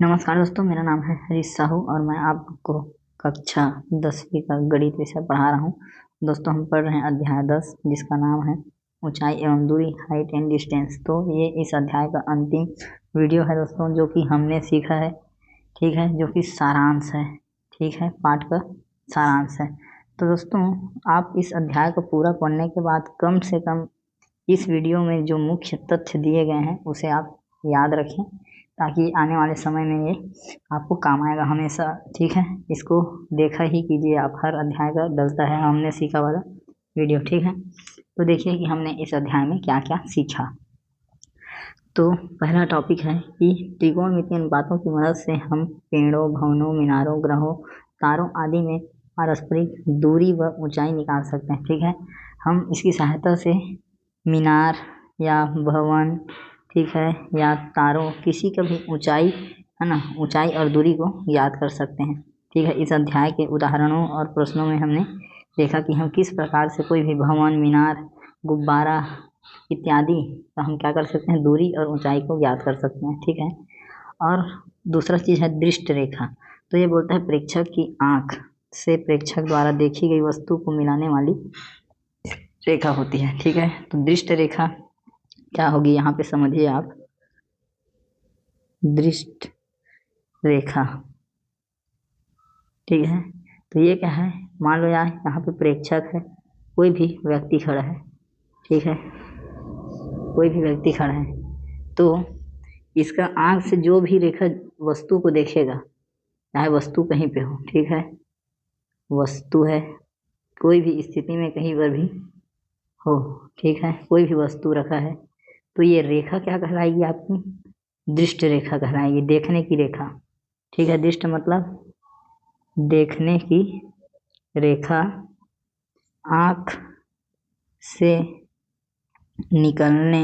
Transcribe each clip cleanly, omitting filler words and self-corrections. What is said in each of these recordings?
नमस्कार दोस्तों, मेरा नाम है हरीश साहू और मैं आपको कक्षा 10वीं का गणित विषय पढ़ा रहा हूँ। दोस्तों, हम पढ़ रहे हैं अध्याय 10 जिसका नाम है ऊंचाई एवं दूरी, हाइट एंड डिस्टेंस। तो ये इस अध्याय का अंतिम वीडियो है दोस्तों, जो कि हमने सीखा है, ठीक है, जो कि सारांश है, ठीक है, पाठ का सारांश है। तो दोस्तों, आप इस अध्याय को पूरा पढ़ने के बाद कम से कम इस वीडियो में जो मुख्य तथ्य दिए गए हैं उसे आप याद रखें, ताकि आने वाले समय में ये आपको काम आएगा हमेशा, ठीक है। इसको देखा ही कीजिए आप, हर अध्याय का डलता है हमने सीखा वाला वीडियो, ठीक है। तो देखिए कि हमने इस अध्याय में क्या क्या सीखा। तो पहला टॉपिक है कि त्रिकोणमितीय अनुपातों की मदद से हम पेड़ों, भवनों, मीनारों, ग्रहों, तारों आदि में पारस्परिक दूरी व ऊंचाई निकाल सकते हैं, ठीक है। हम इसकी सहायता से मीनार या भवन, ठीक है, या तारों, किसी का भी ऊंचाई है ना, ऊंचाई और दूरी को याद कर सकते हैं, ठीक है। इस अध्याय के उदाहरणों और प्रश्नों में हमने देखा कि हम किस प्रकार से कोई भी भवन, मीनार, गुब्बारा इत्यादि का हम क्या कर सकते हैं, दूरी और ऊंचाई को याद कर सकते हैं, ठीक है। और दूसरा चीज़ है दृष्ट रेखा। तो ये बोलता है प्रेक्षक की आंख से प्रेक्षक द्वारा देखी गई वस्तु को मिलाने वाली रेखा होती है, ठीक है। तो दृष्ट रेखा क्या होगी, यहाँ पे समझिए आप। दृष्ट रेखा, ठीक है। तो ये क्या है, मान लो यार यहाँ पे प्रेक्षक है, कोई भी व्यक्ति खड़ा है, ठीक है, कोई भी व्यक्ति खड़ा है, तो इसका आंख से जो भी रेखा वस्तु को देखेगा, चाहे वस्तु कहीं पे हो, ठीक है, वस्तु है, कोई भी स्थिति में कहीं पर भी हो, ठीक है, कोई भी वस्तु रखा है, तो ये रेखा क्या कहलाएगी आपकी, दृष्ट रेखा कहलाएगी, देखने की रेखा, ठीक है। दृष्ट मतलब देखने की रेखा, आँख से निकलने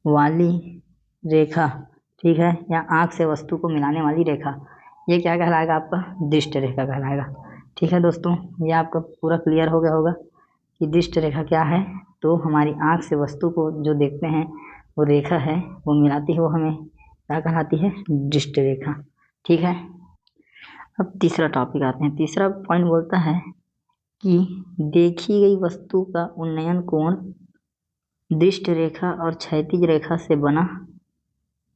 वाली रेखा, ठीक है, या आँख से वस्तु को मिलाने वाली रेखा, ये क्या कहलाएगा आपका, दृष्ट रेखा कहलाएगा, ठीक है। दोस्तों, ये आपका पूरा क्लियर हो गया होगा कि दृष्ट रेखा क्या है। तो हमारी आँख से वस्तु को जो देखते हैं वो रेखा है, वो मिलाती है, वो हमें क्या कहलाती है, दृष्ट रेखा, ठीक है। अब तीसरा टॉपिक आते हैं। तीसरा पॉइंट बोलता है कि देखी गई वस्तु का उन्नयन कोण दृष्ट रेखा और क्षैतिज रेखा से बना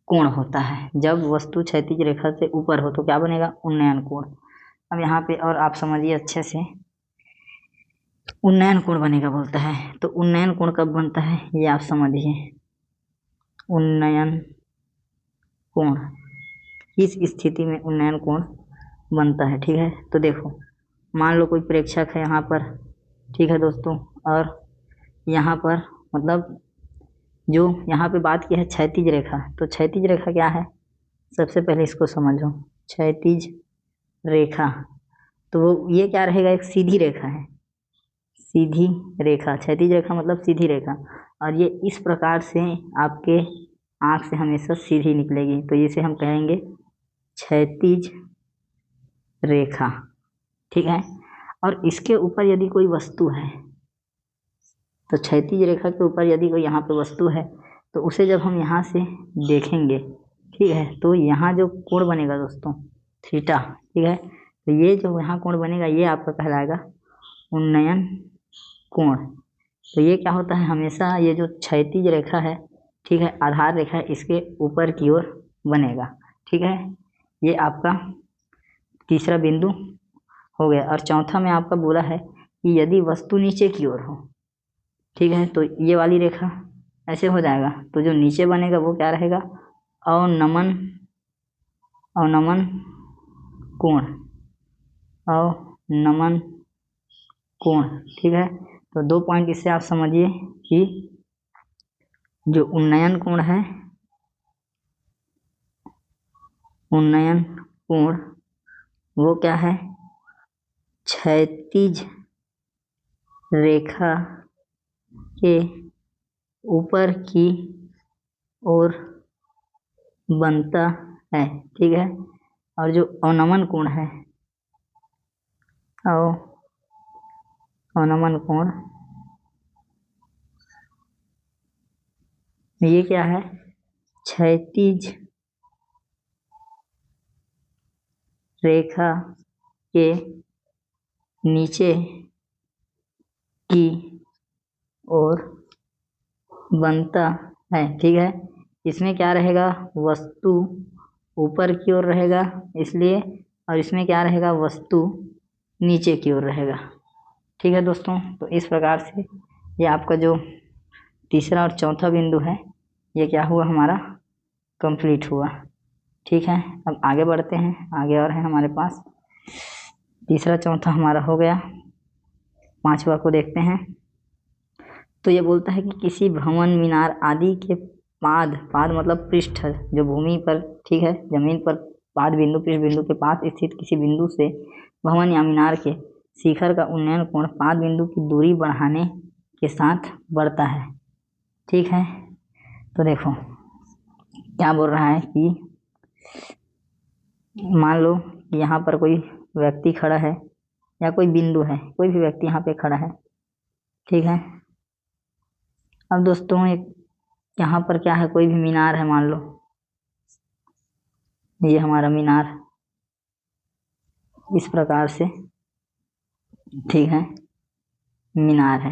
कोण होता है। जब वस्तु क्षैतिज रेखा से ऊपर हो तो क्या बनेगा, उन्नयन कोण। अब यहाँ पे और आप समझिए अच्छे से, उन्नयन कोण बनेगा बोलता है, तो उन्नयन कोण कब बनता है ये आप समझिए। उन्नयन कोण, इस स्थिति में उन्नयन कोण बनता है, ठीक है। तो देखो, मान लो कोई प्रेक्षक है यहाँ पर, ठीक है दोस्तों, और यहाँ पर मतलब जो यहाँ पे बात की है क्षैतिज रेखा, तो क्षैतिज रेखा क्या है, सबसे पहले इसको समझो। क्षैतिज रेखा, तो वो ये क्या रहेगा, एक सीधी रेखा है, सीधी रेखा, क्षैतिज रेखा मतलब सीधी रेखा, और ये इस प्रकार से आपके आँख से हमेशा सीधी निकलेगी, तो इसे हम कहेंगे क्षैतिज रेखा, ठीक है। और इसके ऊपर यदि कोई वस्तु है, तो क्षैतिज रेखा के ऊपर यदि कोई यहाँ पे वस्तु है, तो उसे जब हम यहाँ से देखेंगे, ठीक है, तो यहाँ जो कोण बनेगा दोस्तों, थीटा, ठीक है, तो ये जो यहाँ कोण बनेगा ये आपका कहलाएगा उन्नयन कोण। तो ये क्या होता है, हमेशा ये जो क्षैतिज रेखा है, ठीक है, आधार रेखा है, इसके ऊपर की ओर बनेगा, ठीक है। ये आपका तीसरा बिंदु हो गया। और चौथा में आपका बोला है कि यदि वस्तु नीचे की ओर हो, ठीक है, तो ये वाली रेखा ऐसे हो जाएगा, तो जो नीचे बनेगा वो क्या रहेगा, अवनमन, अवनमन कोण, अवनमन कोण, ठीक है। तो दो पॉइंट इससे आप समझिए कि जो उन्नयन कोण है, उन्नयन कोण वो क्या है, क्षैतिज रेखा के ऊपर की ओर बनता है, ठीक है। और जो अवनमन कोण है, अवनमन कोण ये क्या है, क्षैतिज रेखा के नीचे की ओर बनता है। ठीक है, इसमें क्या रहेगा, वस्तु ऊपर की ओर रहेगा इसलिए, और इसमें क्या रहेगा, वस्तु नीचे की ओर रहेगा। ठीक है दोस्तों, तो इस प्रकार से ये आपका जो तीसरा और चौथा बिंदु है ये क्या हुआ, हमारा कंप्लीट हुआ। ठीक है, अब आगे बढ़ते हैं, आगे और है हमारे पास। तीसरा चौथा हमारा हो गया, पांचवा को देखते हैं। तो ये बोलता है कि किसी भवन, मीनार आदि के पाद मतलब पृष्ठ जो भूमि पर, ठीक है, जमीन पर पाद बिंदु, पृष्ठ बिंदु के पास स्थित किसी बिंदु से भवन या मीनार के शिखर का उन्नयन कोण पाद बिंदु की दूरी बढ़ाने के साथ बढ़ता है। ठीक है, तो देखो क्या बोल रहा है कि मान लो यहाँ पर कोई व्यक्ति खड़ा है या कोई बिंदु है, कोई भी व्यक्ति यहाँ पे खड़ा है। ठीक है, अब दोस्तों एक यहाँ पर क्या है, कोई भी मीनार है, मान लो ये हमारा मीनार इस प्रकार से, ठीक है, मीनार है।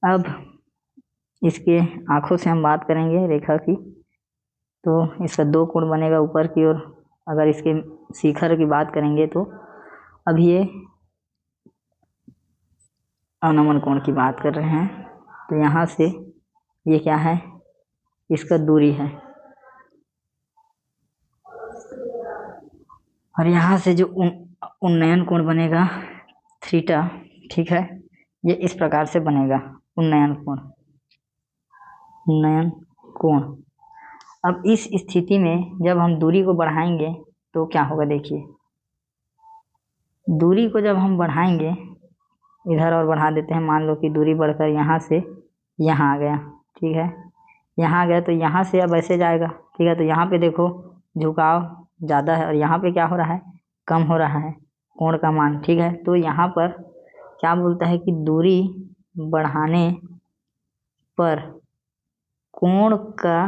अब इसके आंखों से हम बात करेंगे रेखा की, तो इसका दो कोण बनेगा ऊपर की ओर। अगर इसके शिखर की बात करेंगे तो अब ये अवनमन कोण की बात कर रहे हैं, तो यहाँ से ये क्या है, इसका दूरी है, और यहाँ से जो उन्नयन कोण बनेगा थीटा, ठीक है, ये इस प्रकार से बनेगा उन्नयन कोण। अब इस स्थिति में जब हम दूरी को बढ़ाएंगे तो क्या होगा, देखिए दूरी को जब हम बढ़ाएंगे, इधर और बढ़ा देते हैं, मान लो कि दूरी बढ़कर यहाँ से यहाँ आ गया। ठीक है, यहाँ आ गया तो यहाँ से अब ऐसे जाएगा। ठीक है, तो यहाँ पे देखो झुकाव ज़्यादा है और यहाँ पे क्या हो रहा है, कम हो रहा है कोण का मान। ठीक है, तो यहाँ पर क्या बोलता है कि दूरी बढ़ाने पर कोण का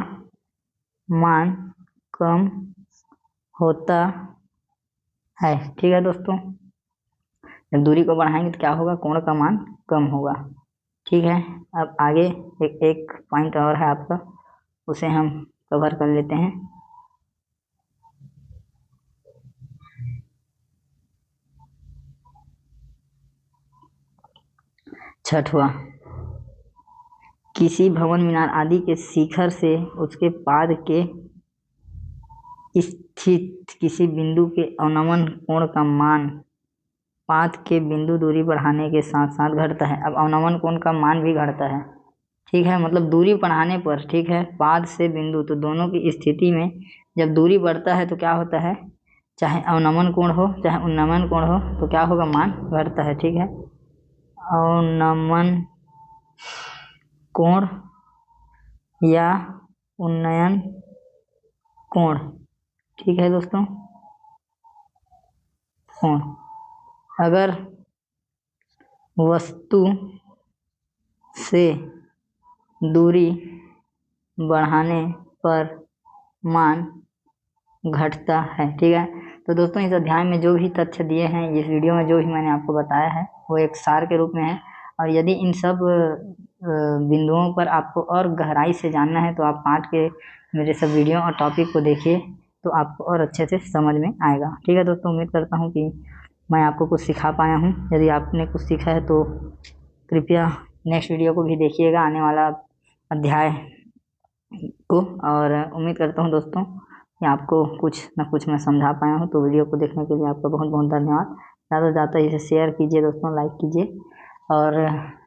मान कम होता है। ठीक है दोस्तों, जब दूरी को बढ़ाएंगे तो क्या होगा, कोण का मान कम होगा। ठीक है, अब आगे एक पॉइंट और है आपका, उसे हम कवर कर लेते हैं। छठवां, किसी भवन, मीनार आदि के शिखर से उसके पाद के स्थित किसी बिंदु के अवनमन कोण का मान पाद के बिंदु दूरी बढ़ाने के साथ साथ घटता है। अब अवनमन कोण का मान भी घटता है। ठीक है, मतलब दूरी बढ़ाने पर, ठीक है, पाद से बिंदु, तो दोनों की स्थिति में जब दूरी बढ़ता है तो क्या होता है, चाहे अवनमन कोण हो चाहे उन्नमन कोण हो, तो क्या होगा, मान घटता है। ठीक है, अवनमन कोण या उन्नयन कोण, ठीक है दोस्तों, कोण अगर वस्तु से दूरी बढ़ाने पर मान घटता है। ठीक है, तो दोस्तों इस अध्याय में जो भी तथ्य दिए हैं, इस वीडियो में जो भी मैंने आपको बताया है, वो एक सार के रूप में है। और यदि इन सब बिंदुओं पर आपको और गहराई से जानना है तो आप पाठ के मेरे सब वीडियो और टॉपिक को देखिए, तो आपको और अच्छे से समझ में आएगा। ठीक है दोस्तों, उम्मीद करता हूँ कि मैं आपको कुछ सिखा पाया हूँ। यदि आपने कुछ सीखा है तो कृपया नेक्स्ट वीडियो को भी देखिएगा, आने वाला अध्याय को। और उम्मीद करता हूँ दोस्तों कि आपको कुछ ना कुछ मैं समझा पाया हूँ। तो वीडियो को देखने के लिए आपका बहुत बहुत धन्यवाद। ज़्यादा से ज़्यादा इसे शेयर कीजिए दोस्तों, लाइक कीजिए और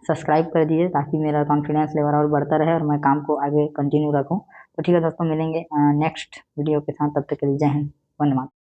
सब्सक्राइब कर दीजिए, ताकि मेरा कॉन्फिडेंस लेवल और बढ़ता रहे और मैं काम को आगे कंटिन्यू रखूँ। तो ठीक है दोस्तों, मिलेंगे नेक्स्ट वीडियो के साथ, तब तक के लिए जय हिंद, वंदे मातरम।